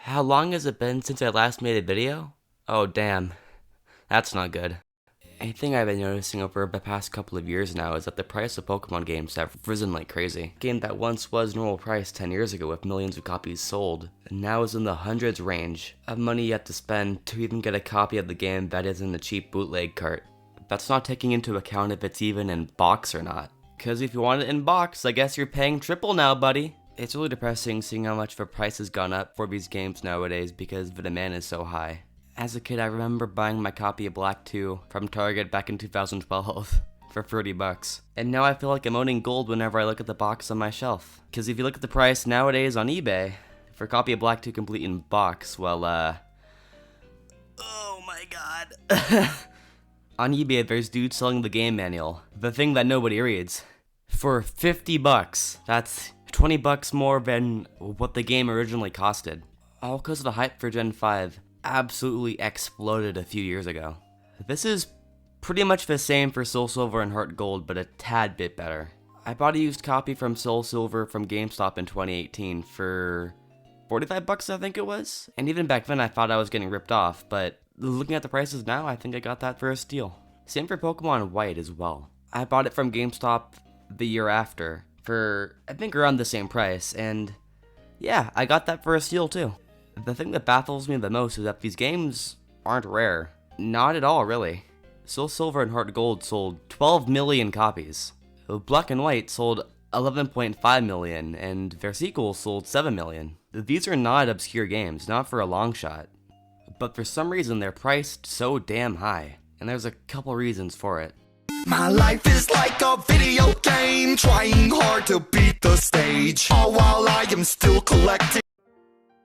How long has it been since I last made a video? Oh damn, that's not good. A thing I've been noticing over the past couple of years now is that the price of Pokemon games have risen like crazy. A game that once was normal price 10 years ago with millions of copies sold, now is in the hundreds range of money you have to spend to even get a copy of the game that is in the cheap bootleg cart. That's not taking into account if it's even in box or not. Cause if you want it in box, I guess you're paying triple now, buddy. It's really depressing seeing how much the price has gone up for these games nowadays because the demand is so high. As a kid, I remember buying my copy of Black 2 from Target back in 2012 for 30 bucks. And now I feel like I'm owning gold whenever I look at the box on my shelf. Cause if you look at the price nowadays on eBay, for a copy of Black 2 complete in box, well, oh my god. On eBay, there's dudes selling the game manual, the thing that nobody reads, for 50 bucks. That's 20 bucks more than what the game originally costed. All because the hype for Gen 5 absolutely exploded a few years ago. This is pretty much the same for Soul Silver and Heart Gold, but a tad bit better. I bought a used copy from Soul Silver from GameStop in 2018 for 45 bucks, I think it was. And even back then I thought I was getting ripped off, but looking at the prices now, I think I got that for a steal. Same for Pokemon White as well. I bought it from GameStop the year after for, I think, around the same price, and yeah, I got that for a steal too. The thing that baffles me the most is that these games aren't rare. Not at all, really. Soul Silver and Heart Gold sold 12 million copies. Black and White sold 11.5 million, and their sequels sold 7 million. These are not obscure games, not for a long shot. But for some reason, they're priced so damn high, and there's a couple reasons for it. My life is like a video game, trying hard to beat the stage, all while I am still collecting.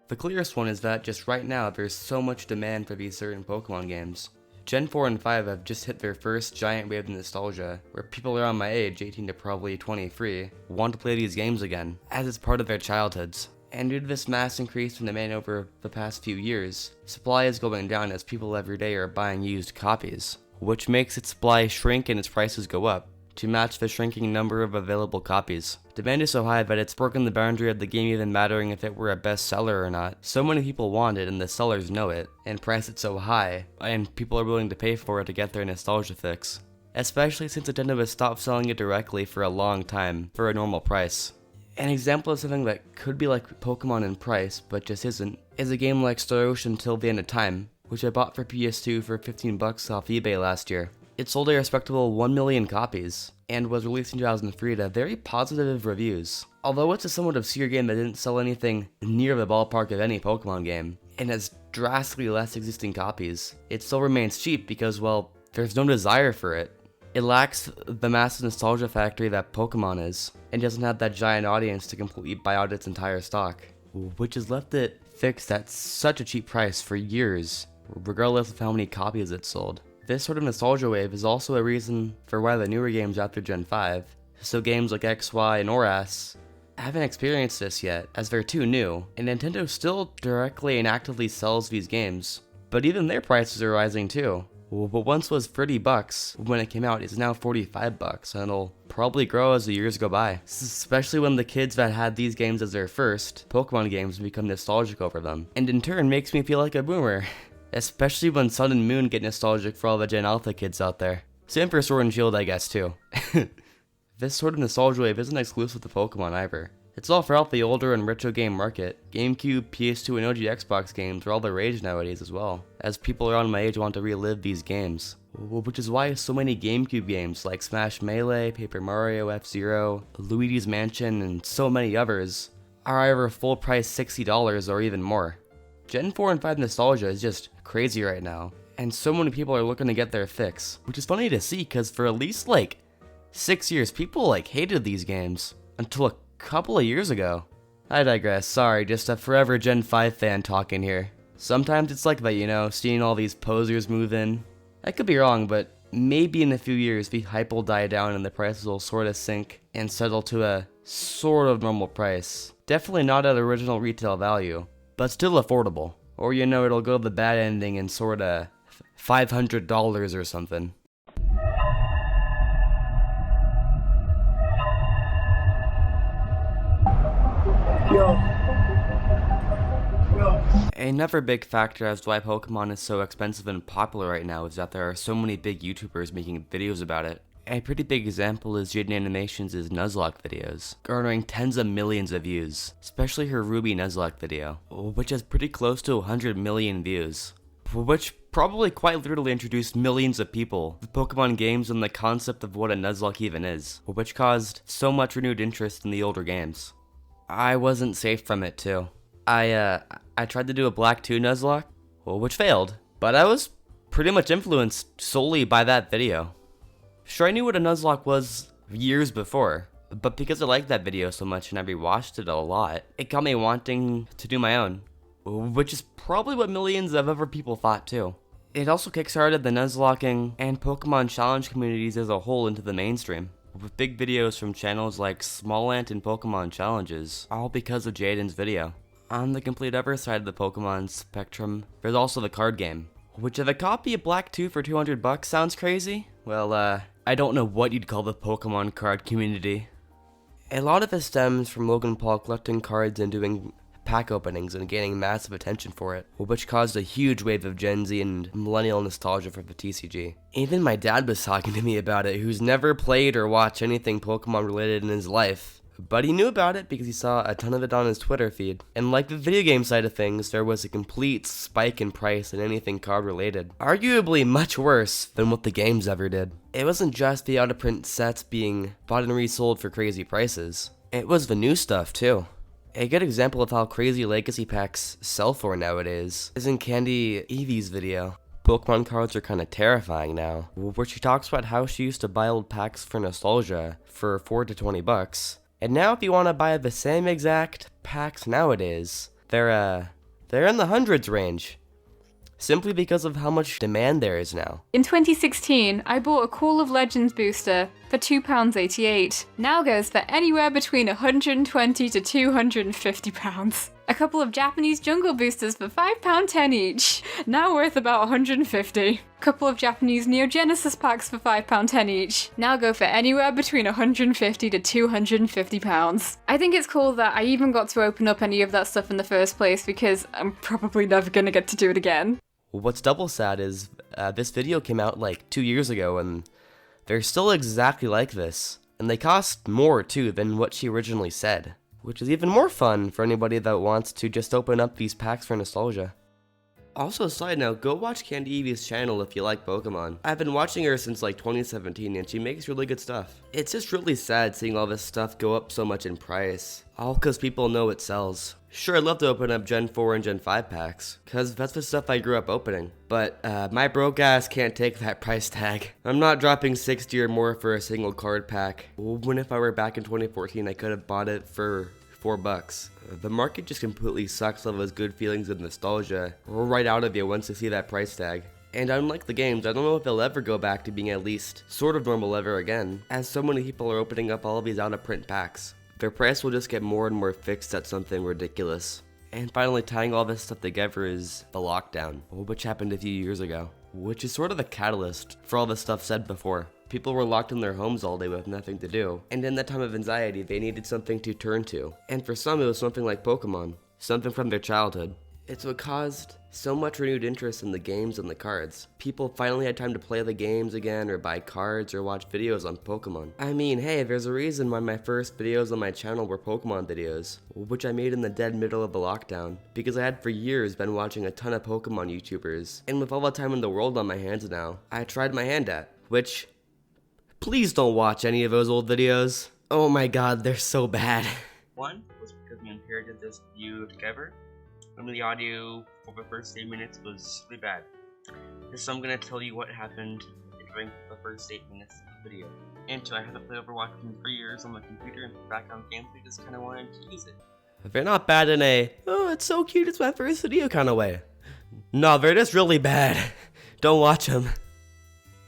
The clearest one is that just right now there's so much demand for these certain Pokemon games. Gen 4 and 5 have just hit their first giant wave of nostalgia, where people around my age, 18 to probably 23, want to play these games again, as it's part of their childhoods. And due to this mass increase in demand over the past few years, supply is going down as people every day are buying used copies, which makes its supply shrink and its prices go up to match the shrinking number of available copies. Demand is so high that it's broken the boundary of the game even mattering if it were a bestseller or not. So many people want it and the sellers know it, and price it so high, and people are willing to pay for it to get their nostalgia fix. Especially since Nintendo has stopped selling it directly for a long time, for a normal price. An example of something that could be like Pokemon in price, but just isn't, is a game like Star Ocean Till the End of Time, which I bought for PS2 for 15 bucks off eBay last year. It sold a respectable 1 million copies, and was released in 2003 to very positive reviews. Although it's a somewhat obscure game that didn't sell anything near the ballpark of any Pokemon game, and has drastically less existing copies, it still remains cheap because, well, there's no desire for it. It lacks the massive nostalgia factory that Pokemon is, and doesn't have that giant audience to completely buy out its entire stock, which has left it fixed at such a cheap price for years, regardless of how many copies it sold. This sort of nostalgia wave is also a reason for why the newer games after Gen 5, so games like X, Y, and ORAS, haven't experienced this yet, as they're too new, and Nintendo still directly and actively sells these games, but even their prices are rising too. What once was 30 bucks when it came out is now 45 bucks, and it'll probably grow as the years go by. Especially when the kids that had these games as their first Pokemon games become nostalgic over them, and in turn makes me feel like a boomer. Especially when Sun and Moon get nostalgic for all the Gen Alpha kids out there. Same for Sword and Shield, I guess, too. This sort of nostalgia wave isn't exclusive to Pokemon either. It's all throughout the older and retro game market. GameCube, PS2, and OG Xbox games are all the rage nowadays as well, as people around my age want to relive these games. Which is why so many GameCube games like Smash Melee, Paper Mario, F-Zero, Luigi's Mansion, and so many others are either full price $60 or even more. Gen 4 and 5 nostalgia is just crazy right now, and so many people are looking to get their fix, which is funny to see because for at least like 6 years people hated these games until a couple of years ago. I digress, sorry, just a forever Gen 5 fan talking here. Sometimes it's like that, you know, seeing all these posers move in. I could be wrong, but maybe in a few years the hype will die down and the prices will sort of sink and settle to a sort of normal price. Definitely not at original retail value, but still affordable. Or, you know, it'll go the bad ending and sorta $500 or something. Yo. Another big factor as to why Pokemon is so expensive and popular right now is that there are so many big YouTubers making videos about it. A pretty big example is Jaden Animations' Nuzlocke videos, garnering tens of millions of views, especially her Ruby Nuzlocke video, which has pretty close to 100 million views, which probably quite literally introduced millions of people to Pokemon games and the concept of what a Nuzlocke even is, which caused so much renewed interest in the older games. I wasn't safe from it too. I tried to do a Black 2 Nuzlocke, which failed, but I was pretty much influenced solely by that video. Sure, I knew what a Nuzlocke was years before, but because I liked that video so much and I rewatched it a lot, it got me wanting to do my own, which is probably what millions of other people thought too. It also kickstarted the Nuzlocking and Pokemon Challenge communities as a whole into the mainstream, with big videos from channels like Smallant and Pokemon Challenges, all because of Jaden's video. On the complete other side of the Pokemon spectrum, there's also the card game, which if a copy of Black 2 for $200 sounds crazy, well, I don't know what you'd call the Pokemon card community. A lot of it stems from Logan Paul collecting cards and doing pack openings and gaining massive attention for it, which caused a huge wave of Gen Z and millennial nostalgia for the TCG. Even my dad was talking to me about it, who's never played or watched anything Pokemon related in his life. But he knew about it because he saw a ton of it on his Twitter feed. And like the video game side of things, there was a complete spike in price in anything card related. Arguably much worse than what the games ever did. It wasn't just the out-of-print sets being bought and resold for crazy prices. It was the new stuff too. A good example of how crazy legacy packs sell for nowadays is in Candy Evie's video. Pokemon cards are kinda terrifying now, where she talks about how she used to buy old packs for nostalgia for $4 to $20. And now if you want to buy the same exact packs nowadays, they're in the hundreds range. Simply because of how much demand there is now. In 2016, I bought a Call of Legends booster for £2.88. Now goes for anywhere between £120 to £250. A couple of Japanese jungle boosters for £5.10 each, now worth about £150. Couple of Japanese Neo Genesis packs for £5.10 each, now go for anywhere between £150 to £250. I think it's cool that I even got to open up any of that stuff in the first place because I'm probably never gonna get to do it again. What's double sad is this video came out like 2 years ago and they're still exactly like this. And they cost more too than what she originally said, which is even more fun for anybody that wants to just open up these packs for nostalgia. Also, side note, go watch Candy Evie's channel if you like Pokemon. I've been watching her since like 2017 and she makes really good stuff. It's just really sad seeing all this stuff go up so much in price, all cause people know it sells. Sure, I'd love to open up Gen 4 and Gen 5 packs, cause that's the stuff I grew up opening. But my broke ass can't take that price tag. I'm not dropping $60 or more for a single card pack, when if I were back in 2014 I could have bought it for $4. The market just completely sucks all those good feelings of nostalgia right out of you once you see that price tag. And unlike the games, I don't know if they'll ever go back to being at least sort of normal ever again, as so many people are opening up all of these out-of-print packs. Their price will just get more and more fixed at something ridiculous. And finally, tying all this stuff together is the lockdown, which happened a few years ago, which is sort of the catalyst for all the stuff said before. People were locked in their homes all day with nothing to do, and in that time of anxiety, they needed something to turn to. And for some, it was something like Pokemon, something from their childhood. It's what caused so much renewed interest in the games and the cards. People finally had time to play the games again, or buy cards, or watch videos on Pokemon. I mean, hey, there's a reason why my first videos on my channel were Pokemon videos, which I made in the dead middle of the lockdown, because I had for years been watching a ton of Pokemon YouTubers, and with all the time in the world on my hands now, I tried my hand at, which, please don't watch any of those old videos. Oh my god, they're so bad. One was because me and Pert did this view together, and the audio for the first 8 minutes was really bad. So I'm gonna tell you what happened during the first 8 minutes of the video. And two, I had to play Overwatch for 3 years on my computer and background gameplay, just kinda wanted to use it. They're not bad in a, oh it's so cute, it's my first video kinda way. No, they're just really bad. Don't watch them.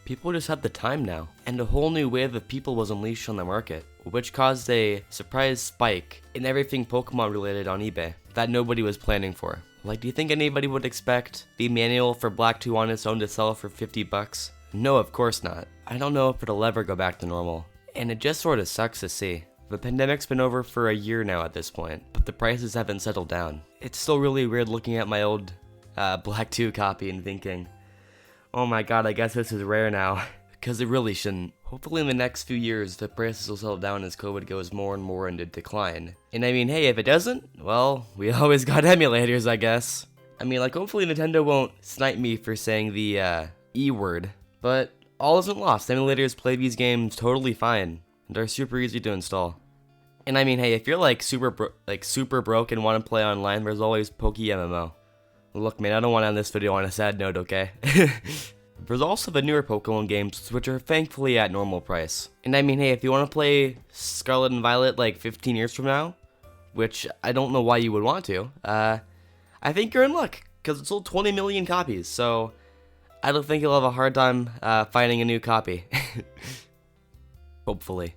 People just have the time now, and a whole new wave of people was unleashed on the market, which caused a surprise spike in everything Pokemon related on eBay that nobody was planning for. Like, do you think anybody would expect the manual for Black 2 on its own to sell for $50? No, of course not. I don't know if it'll ever go back to normal, and it just sort of sucks to see. The pandemic's been over for a year now at this point, but the prices haven't settled down. It's still really weird looking at my old Black 2 copy and thinking, oh my god, I guess this is rare now, because it really shouldn't. Hopefully in the next few years, the prices will settle down as COVID goes more and more into decline. And I mean, hey, if it doesn't, well, we always got emulators, I guess. I mean, like, hopefully Nintendo won't snipe me for saying the E word, but all isn't lost. Emulators play these games totally fine, and are super easy to install. And I mean, hey, if you're like super broke and want to play online, there's always PokeMMO. Look, man, I don't want to end this video on a sad note, okay? There's also the newer Pokemon games, which are thankfully at normal price. And I mean, hey, if you want to play Scarlet and Violet like 15 years from now, which I don't know why you would want to, I think you're in luck, because it sold 20 million copies, so I don't think you'll have a hard time finding a new copy. Hopefully.